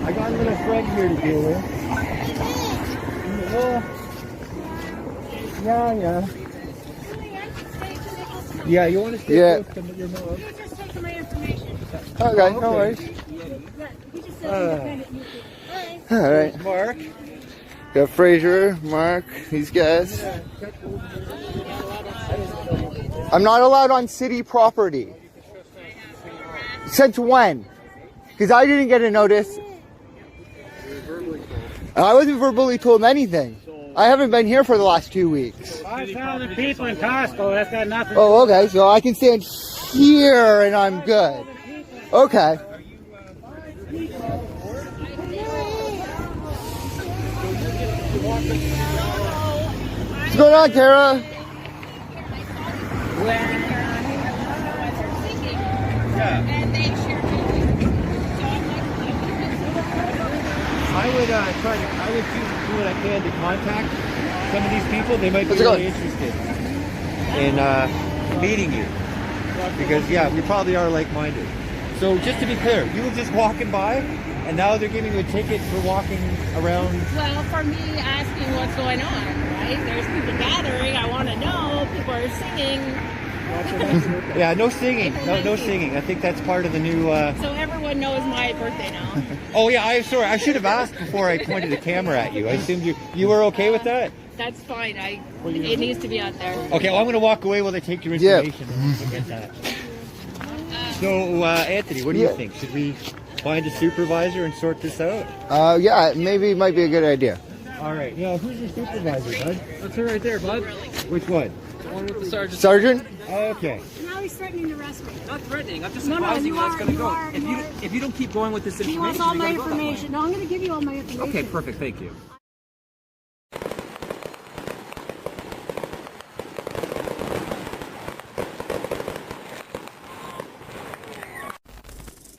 I got a little friend here to deal with. Yeah. Yeah, you want to stay close to your nose? You just taking my information. Okay, no worries. He just said independent. All right. Mark. Got Fraser, Mark, these guys. I'm not allowed on city property. Since when? Because I didn't get a notice. I wasn't verbally told anything. I haven't been here for the last 2 weeks. 5,000 people in Costco, that's got nothing. Oh, okay, so I can stand here and I'm good. Okay. What's going on, Kara? I would do what I can to contact some of these people. They might be really interested in meeting you. Because, yeah, we probably are like-minded. So, just to be clear, you were just walking by, and now they're giving you a ticket for walking around. Well, for me asking what's going on, right? There's people gathering. I want to know. People are singing. Yeah, no singing. No singing. I think that's part of the new... So everyone knows my birthday now. Oh, yeah, I'm sorry. I should have asked before I pointed the camera at you. I assumed you were okay with that? That's fine. It needs to be out there. Okay, well, I'm going to walk away while they take your information. And get that. So, Anthony, what do you think? Should we find a supervisor and sort this out? Yeah, maybe it might be a good idea. All right. Yeah, who's your supervisor, bud? That's her right there, bud. Which one? The one with the sergeant. Sergeant? Okay. Now he's threatening to arrest me. Not threatening. I'm just advising how it's going to go. If you don't keep going with this information, He wants all my you're gonna go that way. information. No, I'm going to give you all my information. Okay, perfect. Thank you.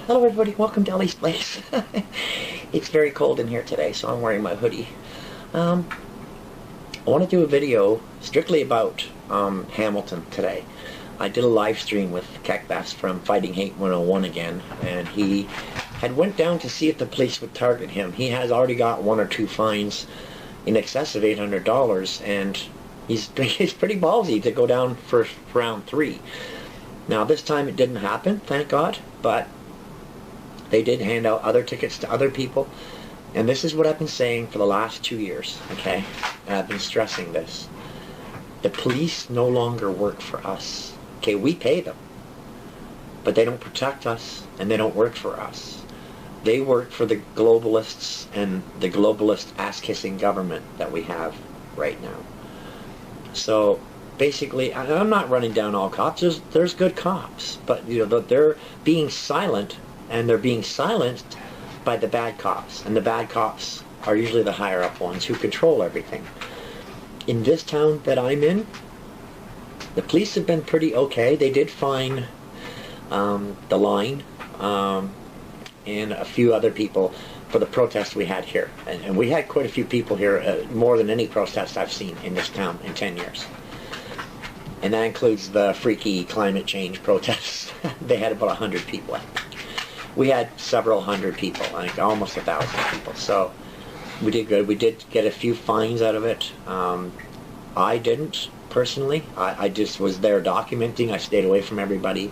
Hello everybody, welcome to Ellie's Place. It's very cold in here today, so I'm wearing my hoodie. I want to do a video strictly about Hamilton today. I did a live stream with Keckbass from Fighting Hate 101 again, and he had went down to see if the police would target him. He has already got 1 or 2 fines in excess of $800, and he's pretty ballsy to go down for round 3. Now this time it didn't happen, thank God, but they did hand out other tickets to other people, and this is what I've been saying for the last 2 years, okay? And I've been stressing this. The police no longer work for us. Okay, we pay them, but they don't protect us, and they don't work for us. They work for the globalists and the globalist ass-kissing government that we have right now. So basically, I'm not running down all cops. There's good cops, but you know they're being silent. And they're being silenced by the bad cops. And the bad cops are usually the higher up ones who control everything. In this town that I'm in, the police have been pretty okay. They did fine the line and a few other people for the protest we had here. And we had quite a few people here, more than any protest I've seen in this town in 10 years. And that includes the freaky climate change protests. They had about 100 people, I think. We had several hundred people, I think almost 1,000 people. So we did good. We did get a few fines out of it. I didn't personally. I just was there documenting. I stayed away from everybody.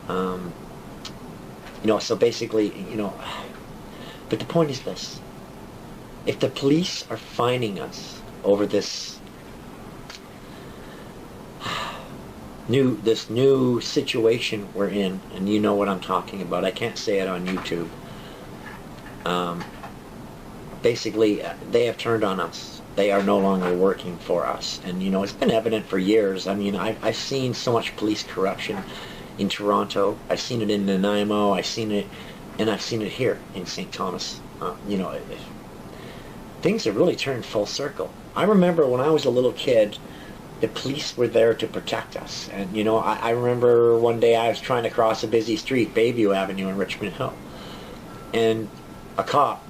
You know, so basically, you know. But the point is this: if the police are fining us over this new situation we're in, and you know what I'm talking about. I can't say it on YouTube. Basically, they have turned on us. They are no longer working for us, and you know it's been evident for years. I mean, I've seen so much police corruption in Toronto. I've seen it in Nanaimo. I've seen it, and I've seen it here in St. Thomas. You know, things have really turned full circle. I remember when I was a little kid, the police were there to protect us. And, you know, I remember one day I was trying to cross a busy street, Bayview Avenue in Richmond Hill. And a cop,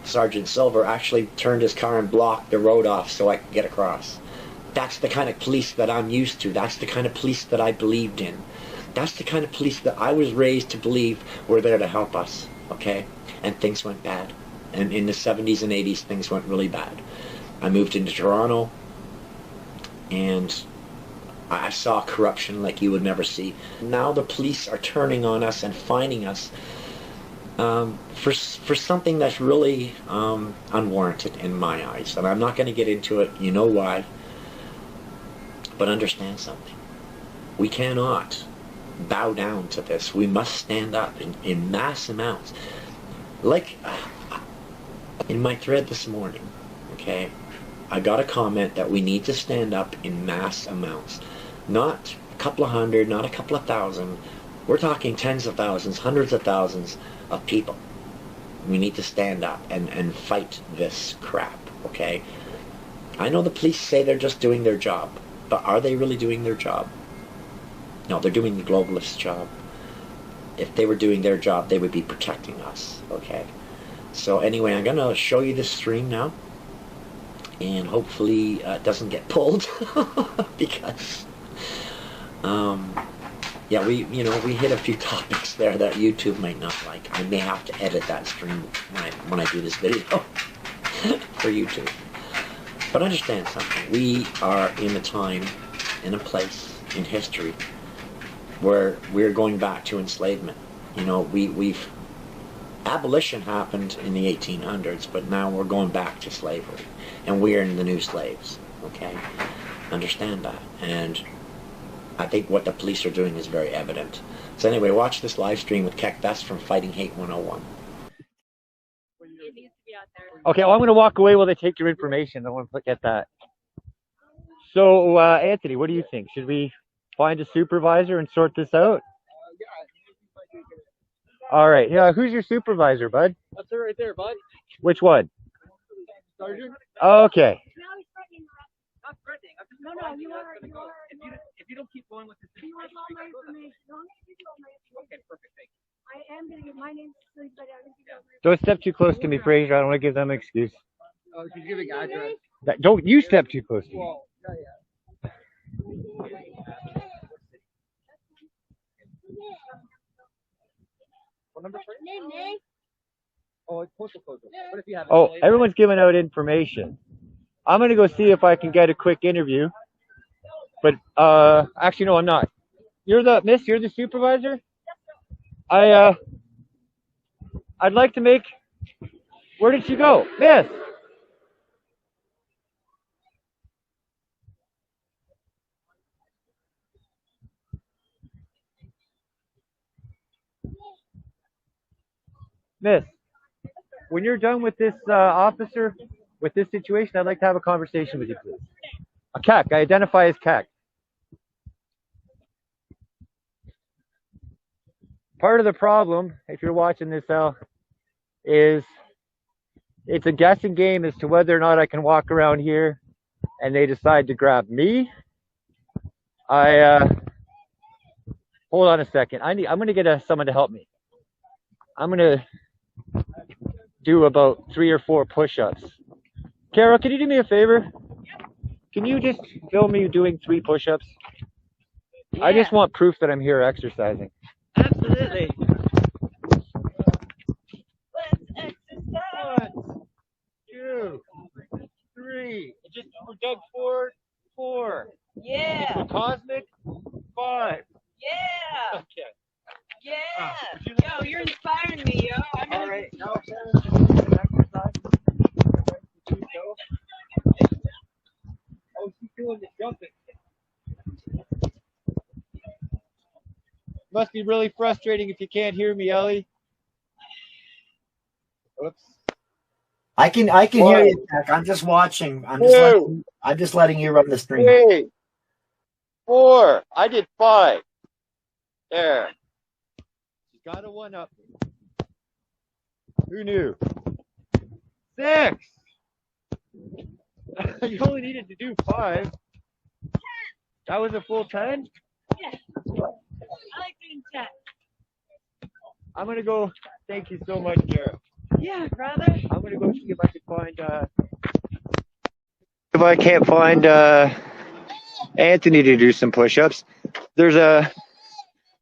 Sergeant Silver, actually turned his car and blocked the road off so I could get across. That's the kind of police that I'm used to. That's the kind of police that I believed in. That's the kind of police that I was raised to believe were there to help us. okay? And things went bad. And in the 70s and 80s, things went really bad. I moved into Toronto, and I saw corruption like you would never see. Now the police are turning on us and fining us for something that's really unwarranted in my eyes. And I'm not going to get into it. You know why. But understand something. We cannot bow down to this. We must stand up in mass amounts. Like in my thread this morning, okay, I got a comment that we need to stand up in mass amounts. Not a couple of hundred, not a couple of thousand. We're talking tens of thousands, hundreds of thousands of people. We need to stand up and fight this crap, okay? I know the police say they're just doing their job, but are they really doing their job? No, they're doing the globalist job. If they were doing their job, they would be protecting us, okay? So anyway, I'm going to show you this stream now, and hopefully it doesn't get pulled, because yeah, we hit a few topics there that YouTube might not like. I may have to edit that stream when I do this video for YouTube. But understand something. We are in a time, in a place, in history, where we're going back to enslavement. You know, we've abolition happened in the 1800s, but now we're going back to slavery, and we're in the new slaves. Okay, understand that. And I think what the police are doing is very evident. So anyway, watch this live stream with Keck Best from Fighting Hate 101. Okay, well, I'm going to walk away while they take your information. I want to get that. So, Anthony, what do you think? Should we find a supervisor and sort this out? All right. Yeah, who's your supervisor, bud? That's it right there, bud. Which one? Sergeant? Okay. Not threatening. I'm just telling you that's gonna go. If you don't keep going with this, you want all my information? Don't give you all my information. Okay, perfect. Thank you. I am going to give my name to but I don't give you Don't step too close to me, Fraser. I don't want to give them an excuse. Oh, she's giving address. Don't you step too close to me. Well, yeah. What number? Oh, it's postal code. What if you have it? Oh, everyone's giving out information. I'm going to go see if I can get a quick interview. But actually, no, I'm not. You're the supervisor? I'd like to make. Where did she go? Miss. Miss, when you're done with this officer, with this situation, I'd like to have a conversation with you, please. A CAC. I identify as CAC. Part of the problem, if you're watching this, Al, is it's a guessing game as to whether or not I can walk around here and they decide to grab me. Hold on a second. I'm going to get someone to help me. I'm going to do about 3 or 4 push-ups. Carol, can you do me a favor? Can you just film me doing 3 push-ups? Yeah. I just want proof that I'm here exercising. Absolutely. Let's exercise. 1, 2, 3. Just for Doug Ford, 4. Yeah. For Cosmic, 5. Yeah. Okay. Yeah. Yo, you're inspiring me, yo. I'm All right. Now, oh, she's doing the jumping. Must be really frustrating if you can't hear me, Ellie. Oops. I can hear you, Jack. I'm just watching. I'm just letting you run the stream. 3, 4. I did 5. There. She's got a 1 up. Who knew? 6. You only needed to do 5. That was a full 10? Yeah. I like doing 10. I'm going to go. Thank you so much, Carol. Yeah, brother. I'm going to go see if I can find, if I can't find Anthony to do some push-ups. There's a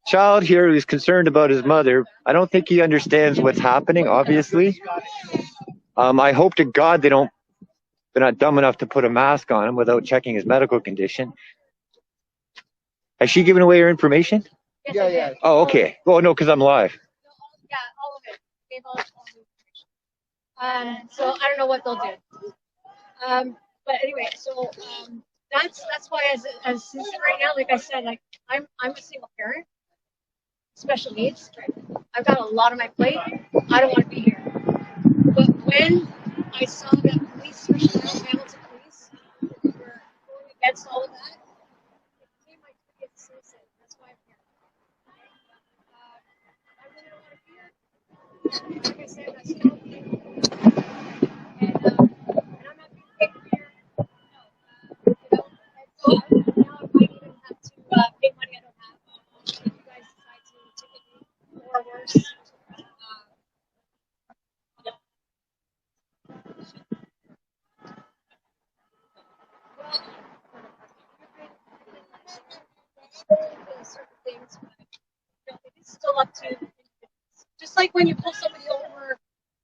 child here who's concerned about his mother. I don't think he understands what's happening, obviously. I hope to God they're not dumb enough to put a mask on him without checking his medical condition. Has she given away her information? Yeah, yeah. Oh, okay. Oh, no, because I'm live. Yeah, all of it. Gave all the information. So I don't know what they'll do. But anyway, so that's why as right now, like I said, like I'm a single parent, special needs. I've got a lot on my plate. I don't want to be here. But when I saw that police, especially Hamilton police, were going against all of that, it became my biggest citizen. That's why I'm here. I really don't want to be here. Like I said, I still and I'm not being paid here. No. And so now I might even have to pay money I don't have. If you guys decide to ticket me or worse. Certain things, but it's still up to just like when you pull somebody over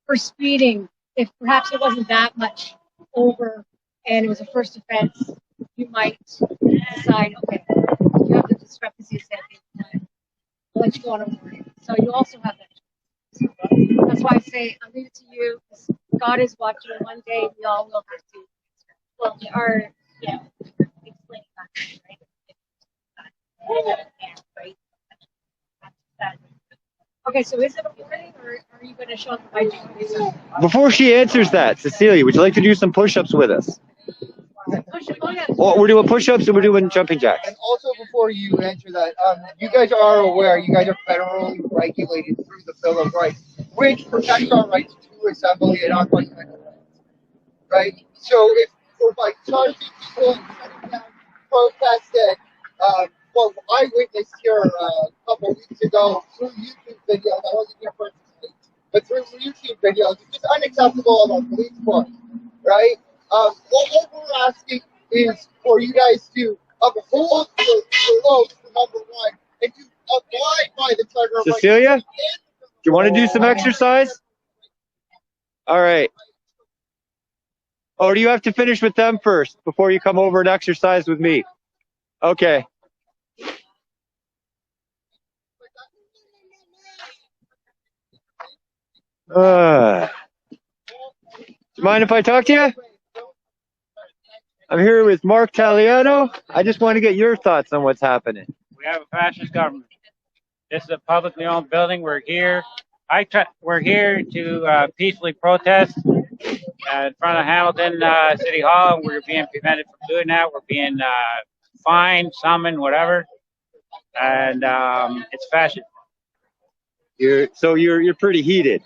for speeding, if perhaps it wasn't that much over and it was a first offense, you might decide, okay, you have the discrepancy of saying, I'll let you go on a warning. So you also have that. That's why I say I'll leave it to you. God is watching. One day we all will have to. Well, explain that, right? Okay, so is it a warning, or are you going to show up by doing? Before she answers that, Cecilia, would you like to do some push-ups with us? Well, we're doing push-ups and we're doing jumping jacks. And also, before you answer that, you guys are aware, you guys are federally regulated through the Bill of Rights, which protects our rights to assembly and our fundamental rights, right? So if we're by charging people and shutting down protesting, well, I witnessed here a couple of weeks ago through YouTube videos, I wasn't here personally, but through YouTube videos, it's just unacceptable of our police force, right? What we're asking is for you guys to uphold your oath, number one, and to abide by the Charter of Rights. Cecilia, do you want to do some exercise? All right. Or do you have to finish with them first before you come over and exercise with me? Okay. Do you mind if I talk to you? I'm here with Mark Taliano. I just want to get your thoughts on what's happening. We have a fascist government. This is a publicly owned building. We're here. We're here to peacefully protest in front of Hamilton City Hall. We're being prevented from doing that. We're being fined, summoned, whatever, and it's fascist. You're pretty heated.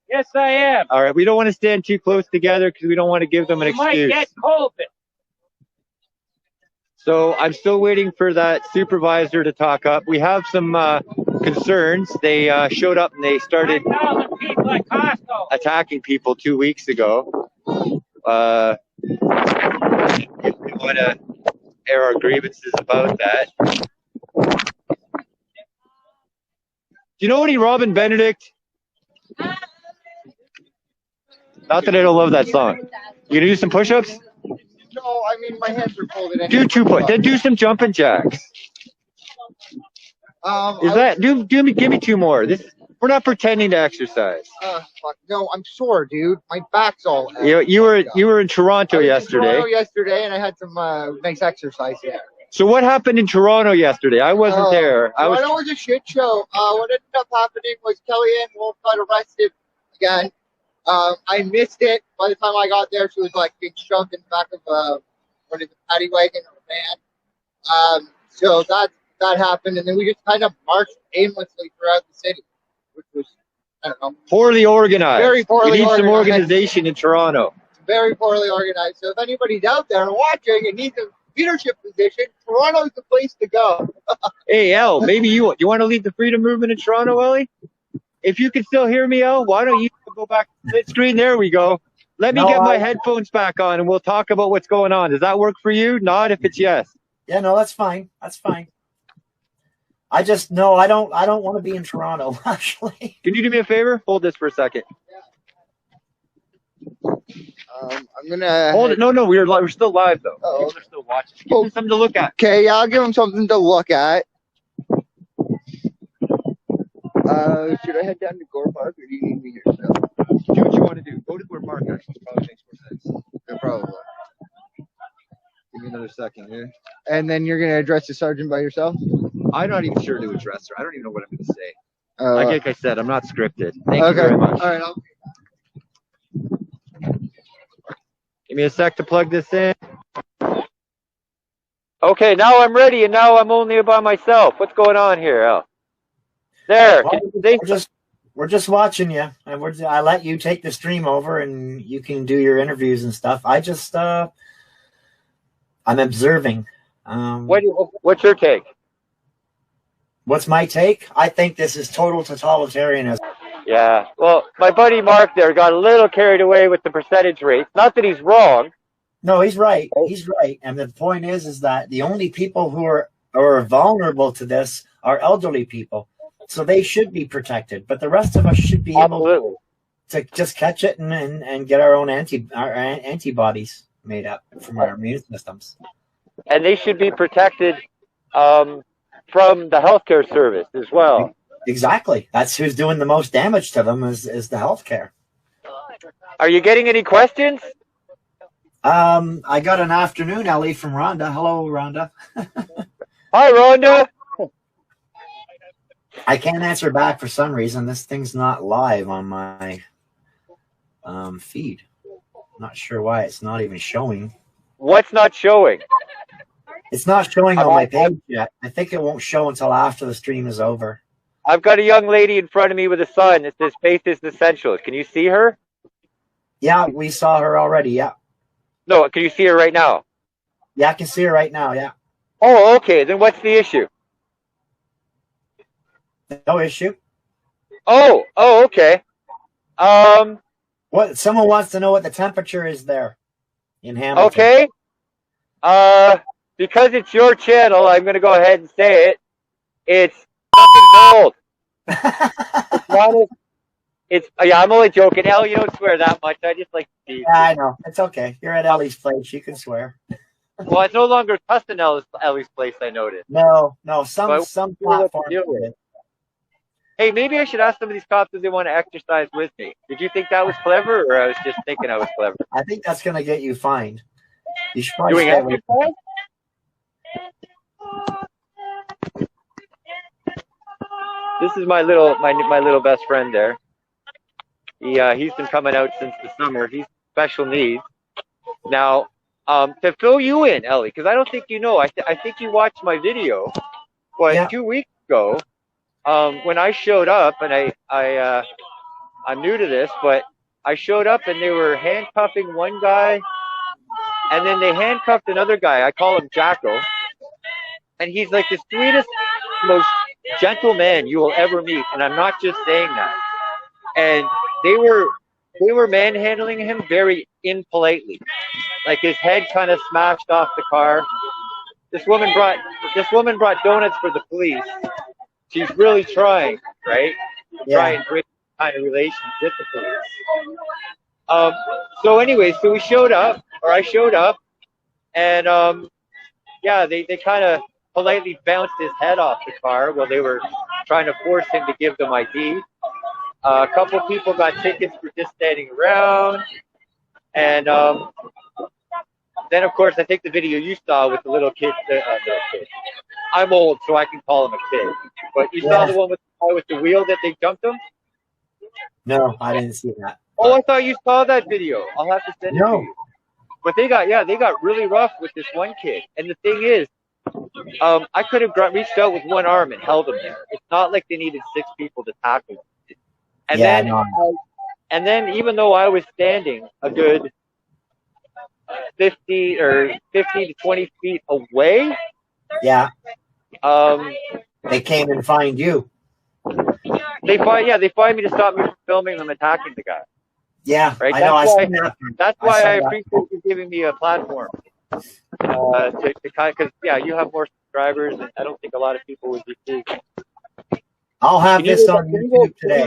Yes, I am. All right, we don't want to stand too close together because we don't want to give them an excuse. Might get COVID. So I'm still waiting for that supervisor to talk up. We have some concerns. They showed up and they started attacking people 2 weeks ago. If we want to air our grievances about that. Do you know any Robin Benedict? Not that I don't love that song. You gonna do some push-ups? No, I mean my hands are folded. Do 2 push. Then do some jumping jacks. Give me 2 more. We're not pretending to exercise. Fuck, no, I'm sore, dude. My back's all. You were in Toronto yesterday. And I had some nice exercise there. So what happened in Toronto yesterday? I wasn't there. Toronto was a shit show. What ended up happening was Kellyanne Wolf got arrested again. I missed it. By the time I got there, she was like being shoved in the back of a paddy wagon or a van. So that happened, and then we just kind of marched aimlessly throughout the city, which was, I don't know, poorly organized. Very poorly organized. We need some organization in Toronto. Very poorly organized. So if anybody's out there watching and needs a leadership position, Toronto's the place to go. Hey, Elle, maybe you want to lead the freedom movement in Toronto, Ellie? If you can still hear me, Elle, why don't you go back to the split screen? There we go. Let me get my headphones back on, and we'll talk about what's going on. Does that work for you? Nod if it's yes. Yeah, no, that's fine. That's fine. I just no, I don't want to be in Toronto. Actually, Can you do me a favor? Hold this for a second. I'm gonna Hold it. No, we're still live though. Oh. People are still watching. Give them something to look at. Okay, yeah, I'll give them something to look at. Should I head down to Gore Park, or do you need me here still? Do what you want to do. Go to Gore Park. Actually, probably makes more sense. Yeah, probably. Give me another second here. And then you're gonna address the sergeant by yourself? I'm not even sure to address her. I don't even know what I'm going to say. Like I said, I'm not scripted. Thank you okay. very much. All right. Give me a sec to plug this in. Okay, now I'm ready, and now I'm only by myself. What's going on here, Al? There. Well, we're just watching you, and I let you take the stream over, and you can do your interviews and stuff. I just I'm observing. What's your take? What's my take? I think this is total totalitarianism. Yeah. Well, my buddy Mark there got a little carried away with the percentage rate. Not that he's wrong. No, he's right. He's right. And the point is that the only people who are vulnerable to this are elderly people. So they should be protected. But the rest of us should be able to just catch it and get our own antibodies made up from our immune systems. And they should be protected from the healthcare service as well. Exactly. That's who's doing the most damage to them is the healthcare. Are you getting any questions? I got an afternoon, Ellie, from Rhonda. Hello, Rhonda. Hi, Rhonda. I can't answer back for some reason. This thing's not live on my feed. Not sure why it's not even showing. What's not showing? It's not showing on my page yet. I think it won't show until after the stream is over. I've got a young lady in front of me with a sign that says faith is essential. Can you see her? Yeah, we saw her already, yeah. No, can you see her right now? Yeah, I can see her right now, yeah. Oh, okay. Then what's the issue? No issue. Oh, okay. What? Someone wants to know what the temperature is there in Hamilton. Okay. Because it's your channel, I'm going to go ahead and say it. It's fucking cold. I'm only joking. Elle, you don't swear that much. I just like to see. Yeah, I know. It's okay. You're at Ellie's place. You can swear. Well, it's no longer custom Ellie's place, I noticed. No. Some platform. Hey, maybe I should ask some of these cops if they want to exercise with me. Did you think that was clever, or I was just thinking I was clever? I think that's going to get you fined. You should probably doing exercise? This is my little best friend there. He's been coming out since the summer. He's special needs. Now, to fill you in, Ellie, because I don't think you know. I think you watched my video, 2 weeks ago, when I showed up, and I'm new to this, but I showed up and they were handcuffing one guy, and then they handcuffed another guy. I call him Jacko, and he's like the sweetest, most gentle man you will ever meet, and I'm not just saying that. And they were manhandling him very impolitely, like his head kind of smashed off the car. This woman brought donuts for the police. She's really trying, right? Try and break kind of relations with the police. So anyway, I showed up, and they kind of politely bounced his head off the car while they were trying to force him to give them ID. A couple people got tickets for just standing around, and then of course I think the video you saw with the little kid. I'm old, so I can call him a kid. But you saw the one with the wheel that they jumped him? No, I didn't see that. Oh, I thought you saw that video. I'll have to send it to you. But they got really rough with this one kid. And the thing is, I could have reached out with one arm and held him there. It's not like they needed 6 people to tackle him. And then even though I was standing a good 50 to 20 feet away, they came and fined you. They fined me to stop me from filming them attacking the guy. Yeah, right. That's why I appreciate you giving me a platform. Because you have more subscribers, and I don't think a lot of people would be pleased. I'll have this on YouTube Can today. you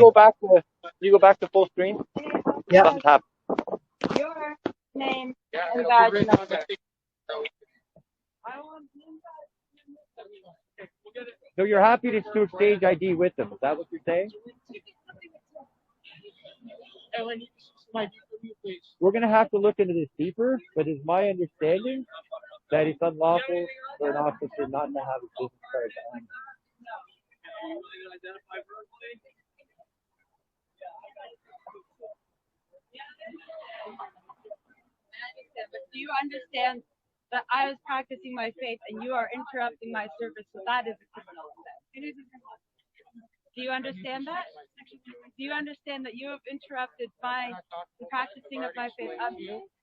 go back to full screen? Yeah. Something's happened. Your name and badge number. So you're happy to exchange ID with them? Is that what you're saying? We're going to have to look into this deeper, but it's my understanding that it's unlawful for an officer not to have a business card on him. But do you understand that I was practicing my faith and you are interrupting my service? So that is a criminal offense. Do you understand that? Do you understand that you have interrupted the practicing of my faith?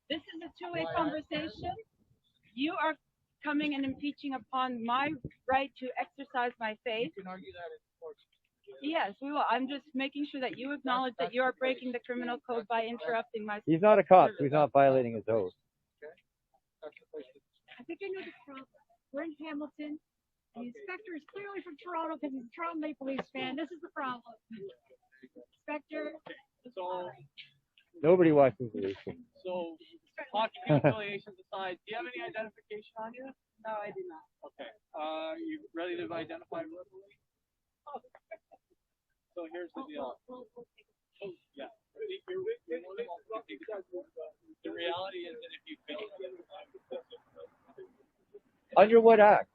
This is a two-way conversation. You are coming and impeaching upon my right to exercise my faith. Yes, we will. I'm just making sure that you acknowledge that you are breaking the criminal code by interrupting my. He's not a cop, so he's not violating his oath. I think I know the problem. We're in Hamilton. The inspector is clearly from Toronto because he's a Toronto Maple Leafs fan. This is the problem. Inspector. Nobody watches the Leafs. So, hockey affiliations aside, do you have any identification on you? No, I do not. Okay. You ready to identify verbally? So here's the deal. Yeah. The reality is that if you fail, Under what act?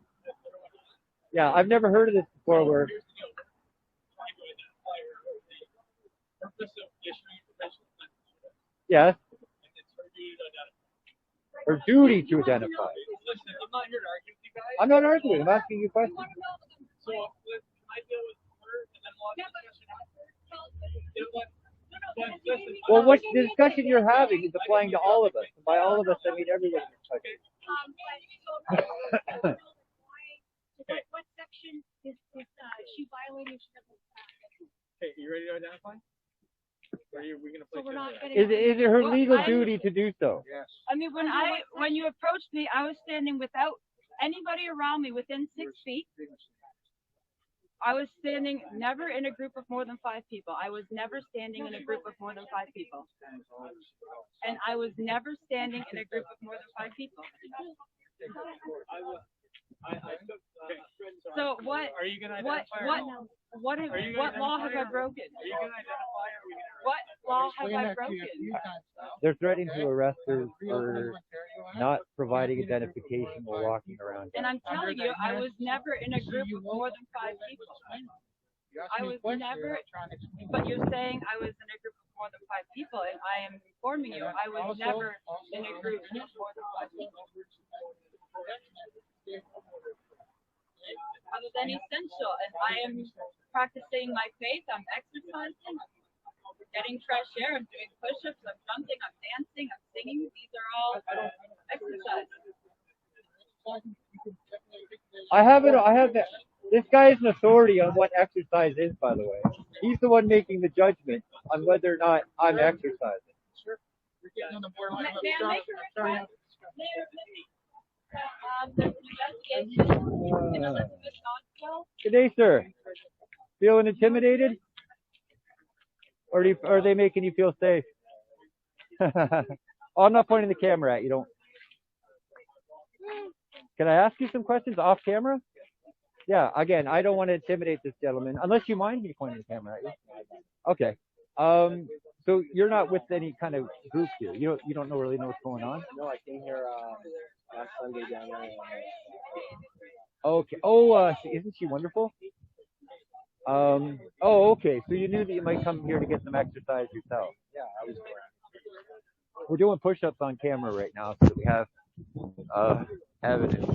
Yeah, I've never heard of this before. Where? Yes. Her duty to identify. Listen, I'm not here to argue with you guys. I'm not arguing. I'm asking you questions. So I deal with her, and then we'll have discussion. Well, what the discussion you're having is applying to all of us. And by all of us, I mean everyone in this country. What section is she violating? Okay, you ready to identify? Or are we gonna play? Is it her legal duty to do so? Yes. I mean, when you approached me, I was standing without anybody around me within 6 feet. I was standing never in a group of more than 5 people. I was never standing in a group of more than 5 people. And I was never standing in a group of more than 5 people. So what? Are you gonna identify? What law have I broken? Are you gonna identify? What law have I broken? They're threatening to arrest her for not providing identification while walking around. And I'm telling you, I was never in a group of more than 5 people. I was never, but you're saying I was in a group of more than 5 people, and I am informing you, I was never in a group of more than 5 people. Other than essential, and I am practicing my faith, I'm exercising, I'm getting fresh air, I'm doing push-ups, I'm jumping, I'm dancing, I'm singing. These are all exercises. I have that. This guy is an authority on what exercise is, by the way. He's the one making the judgment on whether or not I'm exercising. Sure. You're getting on the borderline. May I make a request? Good day, sir. Feeling intimidated? Or are they making you feel safe? Oh, I'm not pointing the camera at you. Don't. Can I ask you some questions off camera? Yeah, again, I don't want to intimidate this gentleman, unless you mind me pointing the camera at you. Okay. So you're not with any kind of group here. You don't really know what's going on? No, I came here last Sunday down there. Okay. Oh, isn't she wonderful? Oh, okay. So you knew that you might come here to get some exercise yourself. Yeah, I was. We're doing push-ups on camera right now, so we have evidence.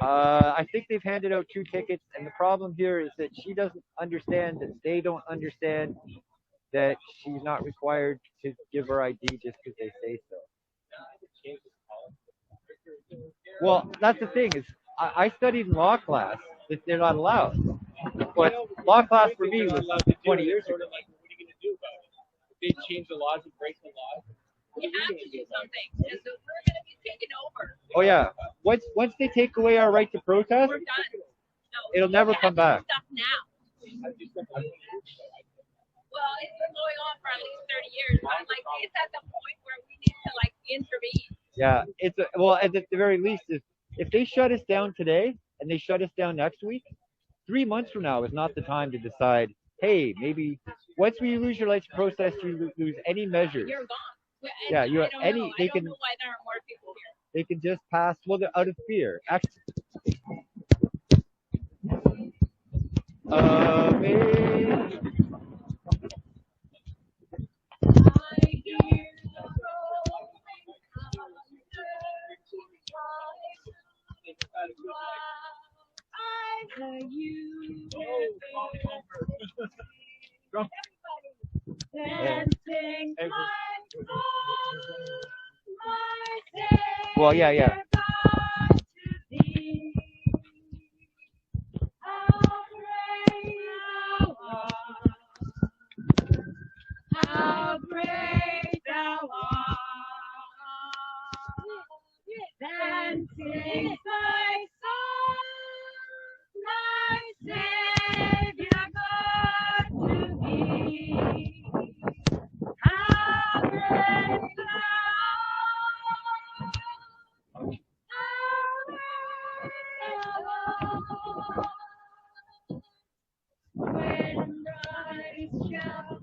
I think they've handed out 2 tickets, and the problem here is that she doesn't understand that they don't understand that she's not required to give her ID just because they say so. Well, that's the thing is, I studied in law class that they're not allowed. But law class for me was 20 years ago. What are you going to do about it? They change the laws and break the laws. We have to do something because we're going to be taken over. Oh yeah, once they take away our right to protest, We're done. No, it'll never we come have to back. do stuff now. Well, it's been going on for at least 30 years, but like it's at the point where we need to like intervene. Yeah, well, at the very least, if they shut us down today and they shut us down next week, 3 months from now is not the time to decide, hey, maybe once we lose your right to protest, you lose any measures. You're gone. Yeah, I don't know. I don't know why there aren't more people here. They can just pass. Well, they're out of fear. Actually, well, yeah. How great thou art, then sings my soul, my Savior God to thee. How great thou art, when Christ shall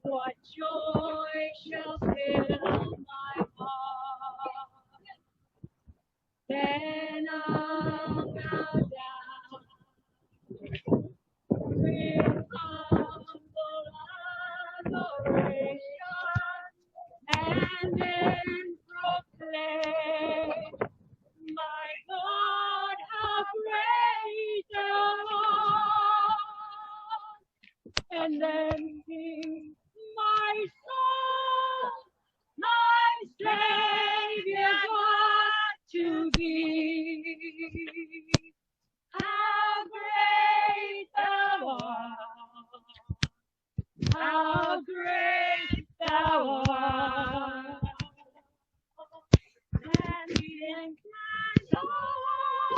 what joy shall fill my heart? Then I'll bow down with humble adoration and then proclaim, my God, how great thou art, and then sing, my soul, my Savior God to thee. How great thou art, how great thou art, and in my soul,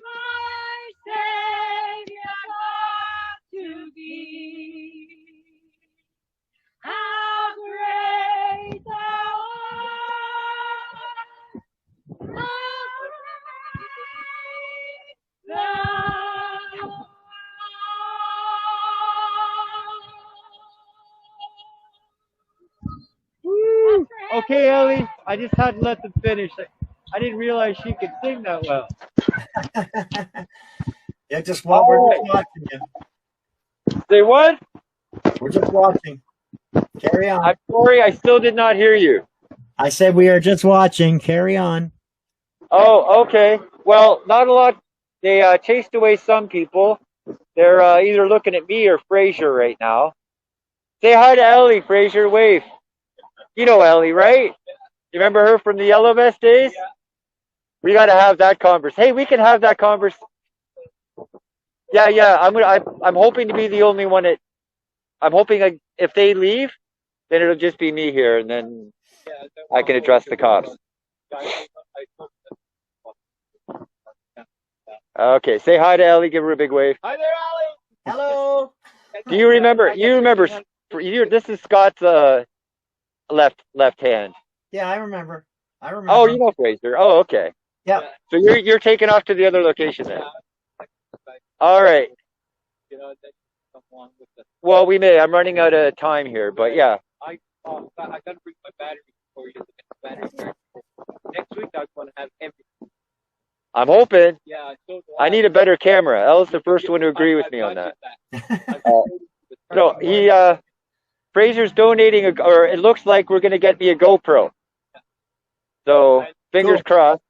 my Savior God to thee. How great thou art, how great thou art. Woo! Okay, Ellie, I just had to let them finish. I didn't realize she could sing that well. Yeah, we're just watching you. Say what? We're just watching. Carry on. I'm sorry, I still did not hear you. I said we are just watching. Carry on. Oh, okay. Well, not a lot. They chased away some people. They're either looking at me or Fraser right now. Say hi to Ellie, Fraser. Wave. You know Ellie, right? You remember her from the Yellow Vest days? We got to have that conversation. Hey, we can have that conversation. Yeah. I'm hoping to be the only one that. I'm hoping if they leave, then it'll just be me here, and then I can address the cops. Okay, say hi to Ellie. Give her a big wave. Hi there, Allie. Hello. Do you remember? This is Scott's left hand. Yeah, I remember. Oh, you know Fraser. Oh, okay. Yeah. So you're taking off to the other location then. All right. Well, we may. I'm running out of time here, but yeah. I gotta bring my battery before you get the battery. Next week I'm gonna have everything. I'm hoping. Yeah. I need a better camera. Elle's the first one to agree with me on that. No, Fraser's donating, or it looks like we're gonna get me a GoPro. So fingers crossed.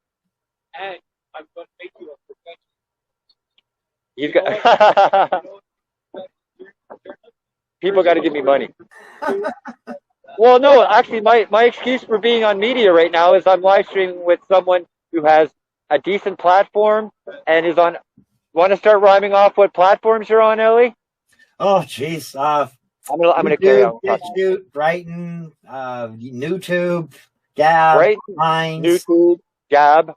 And I'm gonna make you a professional. You've got. People got to give me money. Well, no, actually, my excuse for being on media right now is I'm live streaming with someone who has a decent platform and is on Want to start rhyming off what platforms you're on, Ellie? Oh, jeez. I'm gonna carry on. BitChute, Brighton, YouTube, Gab, Right? Minds, YouTube, Gab,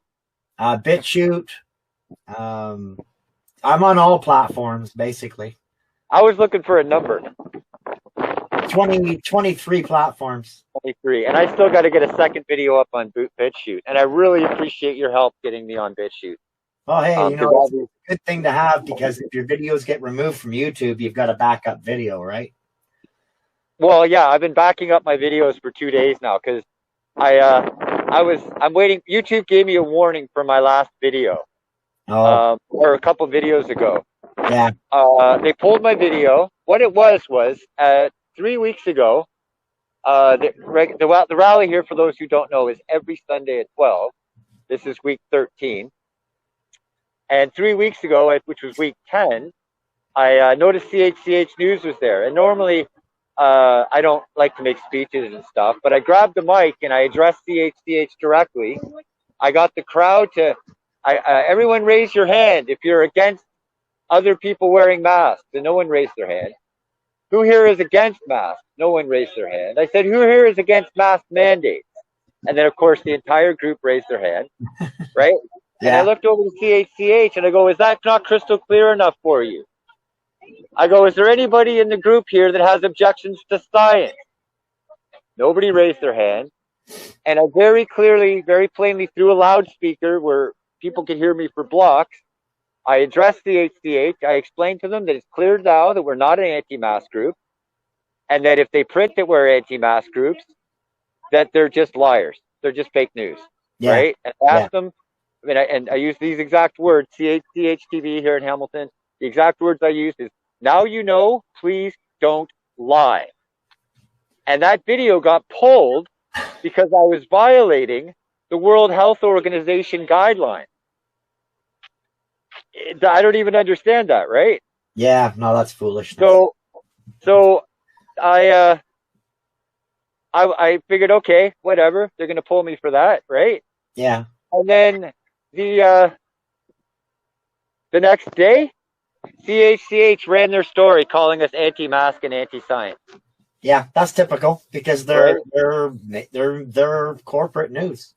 BitChute. I'm on all platforms, basically. I was looking for a number. 23 platforms. 23. And I still got to get a second video up on BitChute. And I really appreciate your help getting me on BitChute. Oh, hey, it's a good thing to have, because if your videos get removed from YouTube, you've got a backup video, right? Well, yeah, I've been backing up my videos for 2 days now because I'm waiting. YouTube gave me a warning for my last video, or a couple videos ago. Yeah. They pulled my video. What it was 3 weeks ago. The rally here, for those who don't know, is every Sunday at 12. This is week 13. And 3 weeks ago, which was week 10, I noticed CHCH News was there. And normally, I don't like to make speeches and stuff, but I grabbed the mic and I addressed CHCH directly. I got the crowd to, everyone raise your hand if you're against other people wearing masks. And no one raised their hand. Who here is against masks? No one raised their hand. I said, who here is against mask mandates? And then, of course, the entire group raised their hand, right? Yeah. And I looked over to CHCH and I go, is that not crystal clear enough for you? I go, is there anybody in the group here that has objections to science? Nobody raised their hand. And I very clearly, very plainly, through a loudspeaker where people could hear me for blocks, I addressed CHCH. I explained to them that it's clear now that we're not an anti-mask group, and that if they print that we're anti-mask groups, that they're just liars. They're just fake news, right? And I asked them, I use these exact words, CHCH TV here in Hamilton. The exact words I used is, now you know, please don't lie. And that video got pulled because I was violating the World Health Organization guidelines. I don't even understand that, right? Yeah, no, that's foolish. So I figured, okay, whatever. They're going to pull me for that, right? Yeah. And then the next day, CHCH ran their story calling us anti-mask and anti-science. Yeah, that's typical because they're corporate news.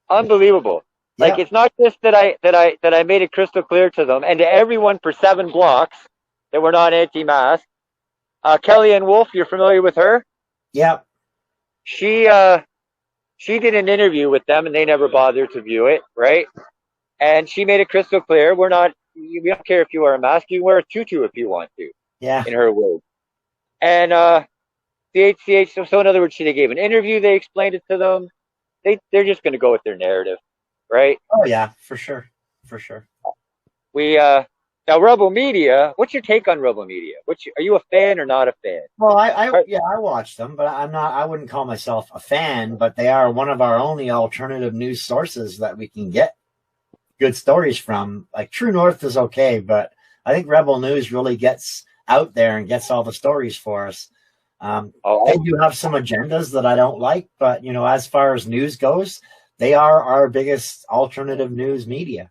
Unbelievable. Like, it's not just that I made it crystal clear to them and to everyone for 7 blocks that we're not anti-mask. Kellyanne Wolf, you're familiar with her? Yeah. She did an interview with them and they never bothered to view it, right? And she made it crystal clear, we don't care if you wear a mask, you can wear a tutu if you want to. Yeah. In her words. And CHCH, so in other words, they gave an interview, they explained it to them. They're just going to go with their narrative, right? Oh yeah, for sure, for sure. Now Rebel Media. What's your take on Rebel Media? Are you a fan or not a fan? Well, I watch them, but I'm not. I wouldn't call myself a fan, but they are one of our only alternative news sources that we can get good stories from. Like True North is okay, but I think Rebel News really gets out there and gets all the stories for us. They do have some agendas that I don't like, but as far as news goes, they are our biggest alternative news media.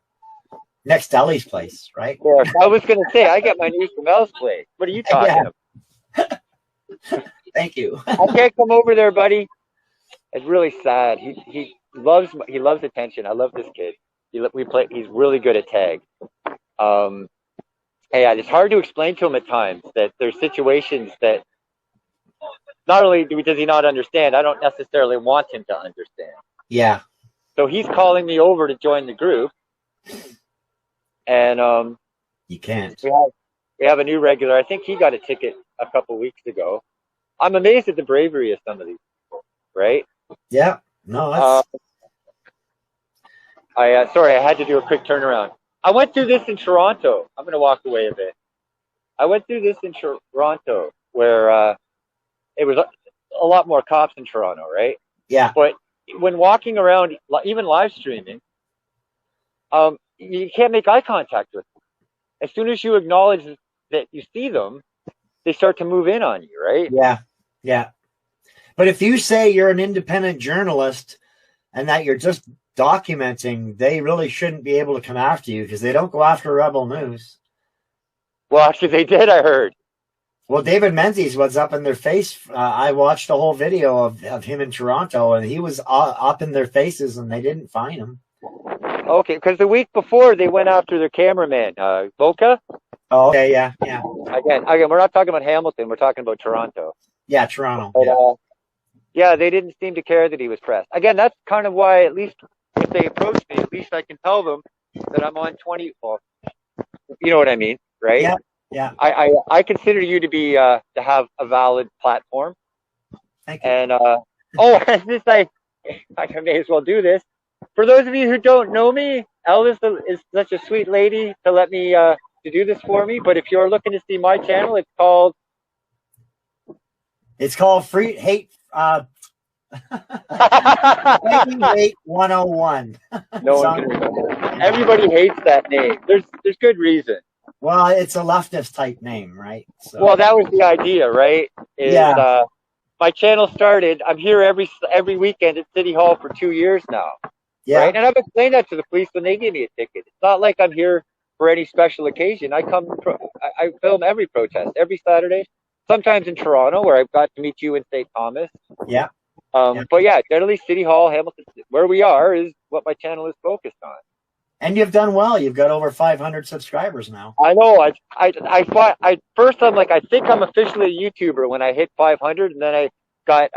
Next to Ellie's place, right? Yeah, I was going to say, I get my news from Elle's place. What are you talking about? Thank you. I can't come over there, buddy. It's really sad. He loves attention. I love this kid. He's really good at tag. It's hard to explain to him at times that there's situations that not only does he not understand, I don't necessarily want him to understand. Yeah. So he's calling me over to join the group. And you can't. We have a new regular. I think he got a ticket a couple weeks ago. I'm amazed at the bravery of some of these people, right? Yeah. No, that's... sorry, I had to do a quick turnaround. I went through this in Toronto. I'm going to walk away a bit. I went through this in Toronto where it was a lot more cops in Toronto, right? Yeah. But when walking around, even live streaming, you can't make eye contact with them. As soon as you acknowledge that you see them, they start to move in on you, right? Yeah, yeah. But if you say you're an independent journalist and that you're just documenting, they really shouldn't be able to come after you because they don't go after Rebel News. Well, actually, they did, I heard. Well, David Menzies was up in their face. I watched the whole video of him in Toronto, and he was up in their faces, and they didn't find him. Okay, because the week before, they went after their cameraman, Boca. Oh, okay, yeah. Again, we're not talking about Hamilton. We're talking about Toronto. Yeah, Toronto. But, yeah, they didn't seem to care that he was pressed. Again, that's kind of why, at least if they approach me, at least I can tell them that I'm on 20. Well, you know what I mean, right? Yeah. I consider you to be to have a valid platform. Thank you. And I may as well do this. For those of you who don't know me, Elle is such a sweet lady to let me to do this for me. But if you're looking to see my channel, it's called Free Hate. Hate 101. No one can remember. Everybody hates that name. There's good reason. Well, it's a leftist type name, right? So. Well, that was the idea, right? My channel started. I'm here every weekend at City Hall for 2 years now. Yeah. Right? And I've explained that to the police when they give me a ticket. It's not like I'm here for any special occasion. I film every protest, every Saturday. Sometimes in Toronto, where I've got to meet you in St. Thomas. Yeah. But yeah, generally City Hall, Hamilton, where we are is what my channel is focused on. And you've done well. You've got over 500 subscribers now. I know. First I'm like, I think I'm officially a YouTuber when I hit 500, and then I got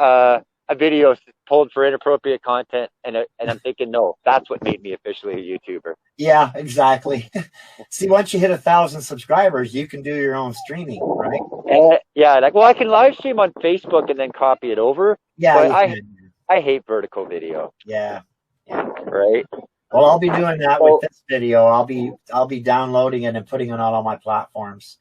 a video pulled for inappropriate content, and I'm thinking, no, that's what made me officially a YouTuber. Yeah, exactly. See, once you hit 1,000 subscribers, you can do your own streaming, right? I can live stream on Facebook and then copy it over. Yeah, but I hate vertical video. Yeah. Right. Well, I'll be doing that with this video. I'll be downloading it and putting it on all my platforms.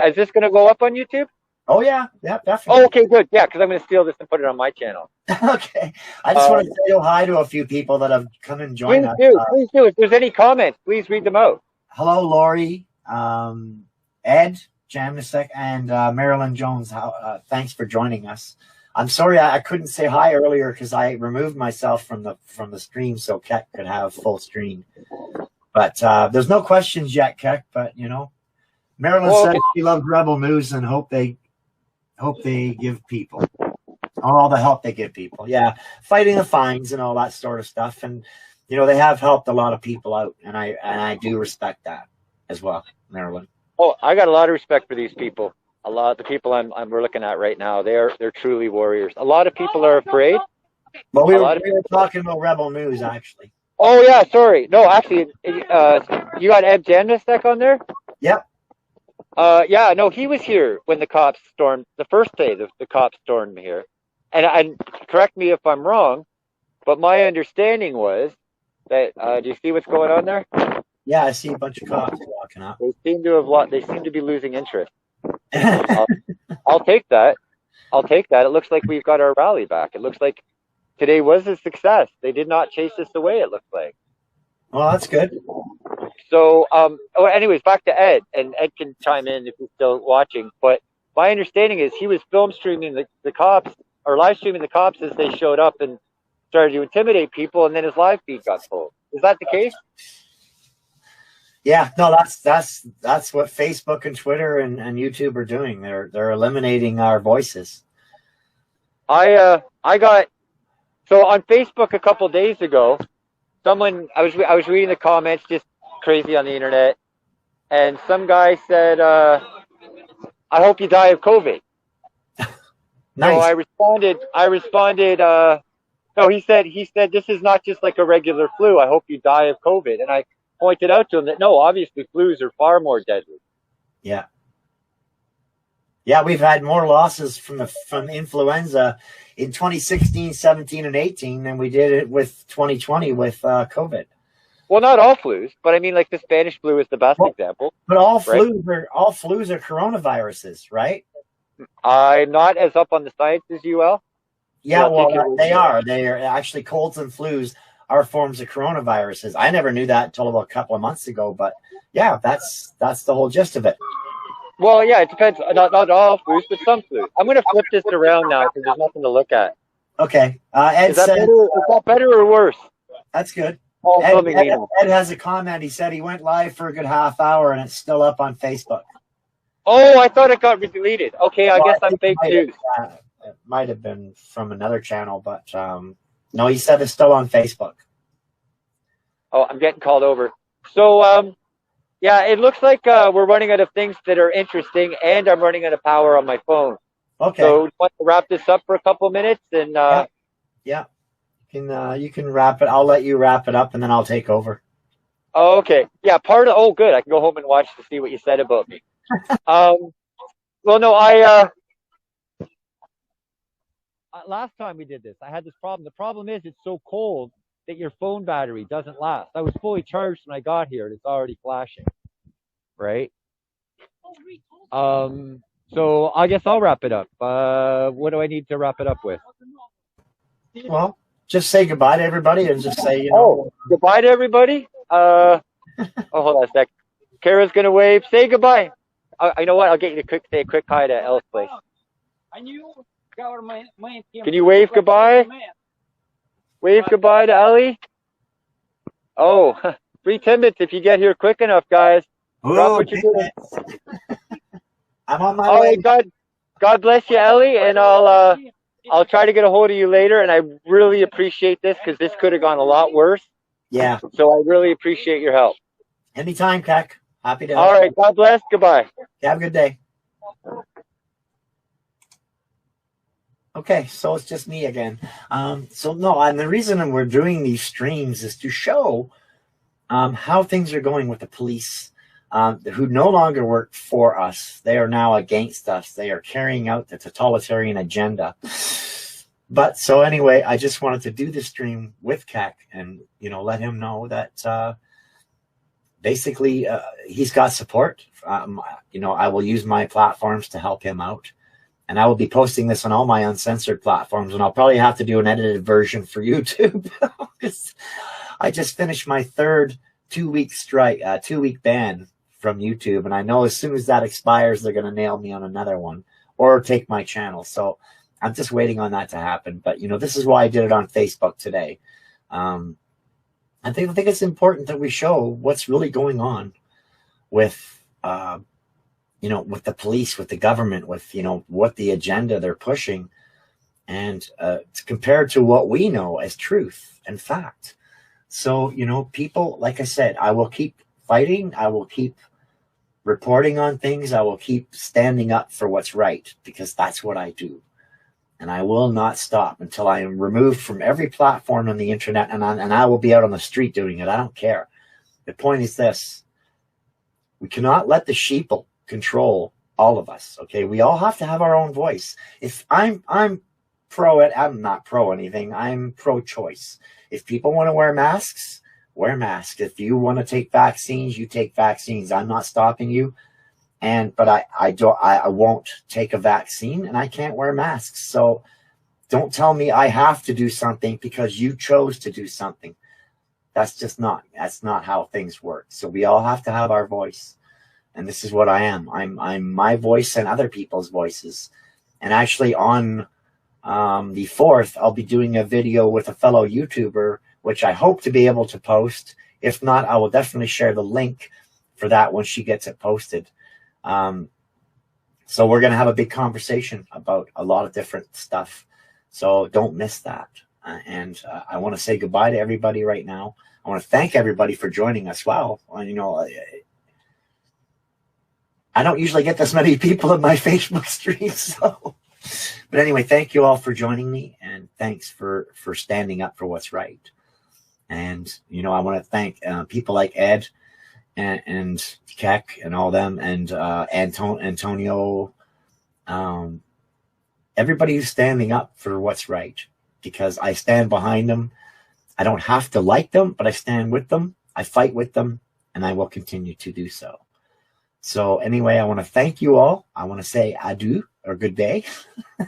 Is this going to go up on YouTube? Oh yeah, definitely. Oh, okay, good. Yeah, because I'm going to steal this and put it on my channel. Okay. I just want to say hi to a few people that have come and joined us. Please do. If there's any comments, please read them out. Hello, Lori, Ed Jamnisek, and Marilyn Jones. Thanks for joining us. I'm sorry I couldn't say hi earlier because I removed myself from the stream so Keck could have full stream. But there's no questions yet, Keck. But Marilyn said she loved Rebel News and hope they give people all the help they give people. Yeah, fighting the fines and all that sort of stuff, and they have helped a lot of people out, and I do respect that as well, Marilyn. Oh, I got a lot of respect for these people. A lot of the people we're looking at right now, they're truly warriors. A lot of people are afraid. Well, we were talking about Rebel News, actually. Oh yeah, sorry. No, actually, you got Ed Jamnisek on there? Yep. Yeah, no, he was here when the cops stormed the first day. The cops stormed here, and correct me if I'm wrong, but my understanding was that. Do you see what's going on there? Yeah, I see a bunch of cops walking up. They seem to be losing interest. I'll take that. It looks like we've got our rally back. It looks like today was a success. They did not chase us away, it looks like. Well, that's good. So, anyways, back to Ed, and Ed can chime in if he's still watching. But my understanding is he was film streaming the cops, or live streaming the cops as they showed up and started to intimidate people, and then his live feed got pulled. Is that the case? Yeah, no, that's what Facebook and Twitter and YouTube are doing. They're eliminating our voices. I got so on Facebook a couple days ago. I was reading the comments, just crazy on the internet, and some guy said, "I hope you die of COVID." Nice. So I responded. No, he said this is not just like a regular flu. I hope you die of COVID, and I pointed out to him that no, obviously flus are far more deadly. Yeah. Yeah, we've had more losses from influenza in 2016, 17, and 18 than we did it with 2020 with COVID. Well, not all flus, but I mean, like the Spanish flu is the best example. But all flus are coronaviruses, right? I'm not as up on the science as you, Al. Yeah, well, they are. They are actually colds and flus are forms of coronaviruses. I never knew that until about a couple of months ago, but yeah, that's the whole gist of it. Well, yeah, it depends. Not all flus, but some flus. I'm going to flip this around now because there's nothing to look at. Okay. Ed is that better or worse? That's good. All filming me now. Ed has a comment. He said he went live for a good half hour and it's still up on Facebook. Oh, I thought it got deleted. Okay, I guess I'm fake news. It might have been from another channel, but no, he said it's still on Facebook. Oh, I'm getting called over. So, yeah, it looks like we're running out of things that are interesting, and I'm running out of power on my phone. Okay. So, you want to wrap this up for a couple of minutes? And yeah. You can wrap it. I'll let you wrap it up, and then I'll take over. Oh, okay. Yeah, oh, good. I can go home and watch to see what you said about me. Well, no, last time we did this, I had this problem. The problem is it's so cold that your phone battery doesn't last. I was fully charged when I got here, and it's already flashing, right? So I guess I'll wrap it up. What do I need to wrap it up with? Well, just say goodbay to everybody and just say, goodbye to everybody. Oh, hold on a sec. Kara's gonna wave. Say goodbye. You know what? I'll get you to say a quick hi to Elle's place. Can you wave goodbye? Wave goodbye to Ellie. Oh, free Timbits if you get here quick enough, guys. Drop what you're doing. I'm on my way. God bless you, Ellie, and I'll try to get a hold of you later. And I really appreciate this because this could have gone a lot worse. Yeah. So I really appreciate your help. Anytime, Kek. Happy to help. All right. God bless. Goodbye. Have a good day. Okay, so it's just me again. And the reason we're doing these streams is to show how things are going with the police, who no longer work for us. They are now against us. They are carrying out the totalitarian agenda. But so anyway, I just wanted to do this stream with Kek and, let him know that basically he's got support. I will use my platforms to help him out. And I will be posting this on all my uncensored platforms, and I'll probably have to do an edited version for YouTube. Because I just finished my third 2-week strike, 2-week ban from YouTube, and I know as soon as that expires, they're going to nail me on another one or take my channel. So I'm just waiting on that to happen. But this is why I did it on Facebook today. I think it's important that we show what's really going on with. With the police, with the government, with, what the agenda they're pushing, and compared to what we know as truth and fact. So, people, like I said, I will keep fighting. I will keep reporting on things. I will keep standing up for what's right, because that's what I do. And I will not stop until I am removed from every platform on the internet, and I will be out on the street doing it. I don't care. The point is this: we cannot let the sheeple control all of us. Okay, we all have to have our own voice. If I'm pro it, I'm not pro anything. I'm pro-choice. If people want to wear masks, wear masks. If you want to take vaccines, you take vaccines. I'm not stopping you. But I won't take a vaccine, and I can't wear masks. So don't tell me I have to do something because you chose to do something. That's not how things work. So we all have to have our voice. And this is what I am. I'm my voice and other people's voices. And actually on the 4th, I'll be doing a video with a fellow YouTuber, which I hope to be able to post. If not, I will definitely share the link for that when she gets it posted. So we're going to have a big conversation about a lot of different stuff. So don't miss that. And I want to say goodbye to everybody right now. I want to thank everybody for joining us. Wow. I don't usually get this many people in my Facebook stream. But anyway, thank you all for joining me, and thanks for standing up for what's right. And, I want to thank people like Ed and Kek and all them, and Antonio, everybody who's standing up for what's right, because I stand behind them. I don't have to like them, but I stand with them. I fight with them, and I will continue to do so. So anyway, I want to thank you all. I want to say adieu or good day.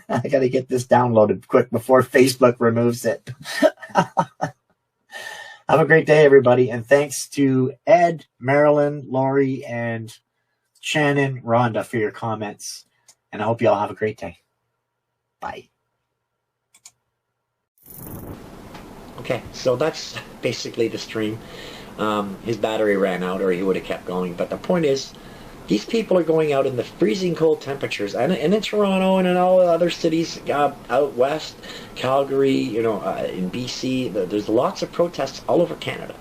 I got to get this downloaded quick before Facebook removes it. Have a great day, everybody. And thanks to Ed, Marilyn, Lori, and Shannon, Rhonda for your comments. And I hope you all have a great day. Bye. Okay, so that's basically the stream. His battery ran out, or he would have kept going. But the point is, these people are going out in the freezing cold temperatures, and in Toronto and in all other cities out west, Calgary, you know, in BC. There's lots of protests all over Canada.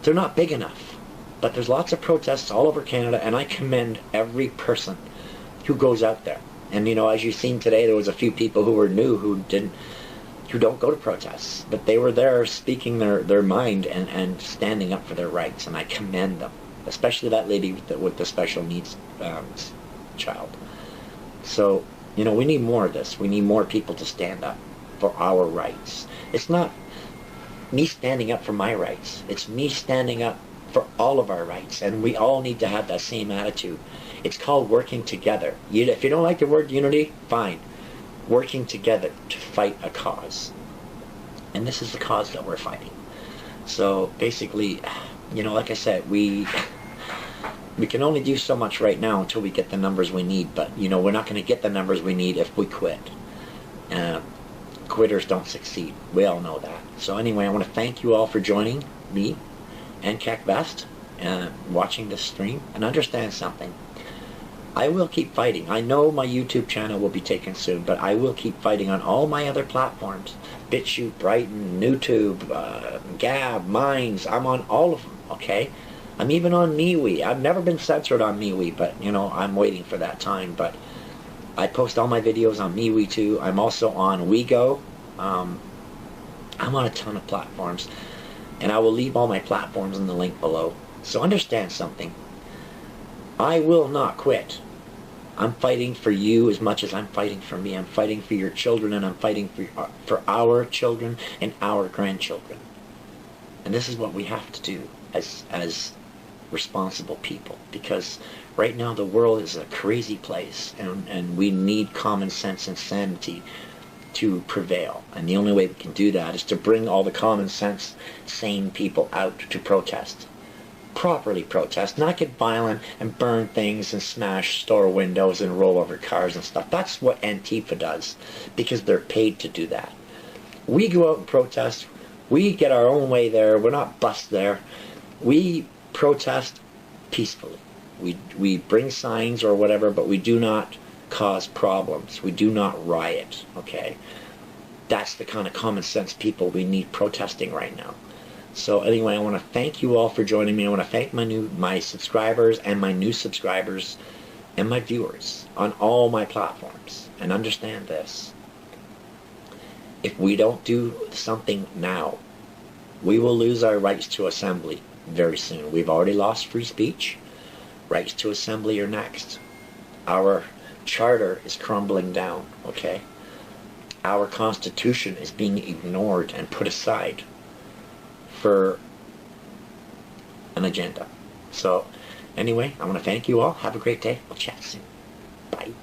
They're not big enough, but there's lots of protests all over Canada, and I commend every person who goes out there. And you know, as you've seen today, there was a few people who were new who don't go to protests, but they were there speaking their mind and standing up for their rights, and I commend them, especially that lady with the special needs child. So, you know, we need more of this. We need more people to stand up for our rights. It's not me standing up for my rights. It's me standing up for all of our rights, and we all need to have that same attitude. It's called working together. If you don't like the word unity, fine. Working together to fight a cause. And this is the cause that we're fighting. So basically, you know, like I said, we can only do so much right now until we get the numbers we need, but you know, we're not going to get the numbers we need if we quit. Quitters don't succeed. We all know that. So anyway, I want to thank you all for joining me and Keck Best and watching this stream, and understand something. I will keep fighting. I know my YouTube channel will be taken soon, but I will keep fighting on all my other platforms. BitChute, Brighton, YouTube, Gab, Minds. I'm on all of them, okay? I'm even on MeWe. I've never been censored on MeWe, but, you know, I'm waiting for that time. But I post all my videos on MeWe, too. I'm also on WeGo. I'm on a ton of platforms. And I will leave all my platforms in the link below. So understand something. I will not quit. I'm fighting for you as much as I'm fighting for me. I'm fighting for your children, and I'm fighting for our children and our grandchildren. And this is what we have to do as responsible people, because right now the world is a crazy place, and we need common sense and sanity to prevail. And the only way we can do that is to bring all the common sense, sane people out to protest. Properly protest, not get violent and burn things and smash store windows and roll over cars and stuff. That's what Antifa does, because they're paid to do that. We go out and protest. We get our own way there. We're not bussed there. We protest peacefully. We bring signs or whatever, but we do not cause problems. We do not riot, okay? That's the kind of common sense people we need protesting right now. So anyway, I want to thank you all for joining me. I want to thank my subscribers and my new subscribers and my viewers on all my platforms. And understand this. If we don't do something now, we will lose our rights to assembly very soon. We've already lost free speech. Rights to assembly are next. Our charter is crumbling down, okay? Our Constitution is being ignored and put aside for an agenda. So anyway, I want to thank you all. Have a great day. We'll chat soon. Bye.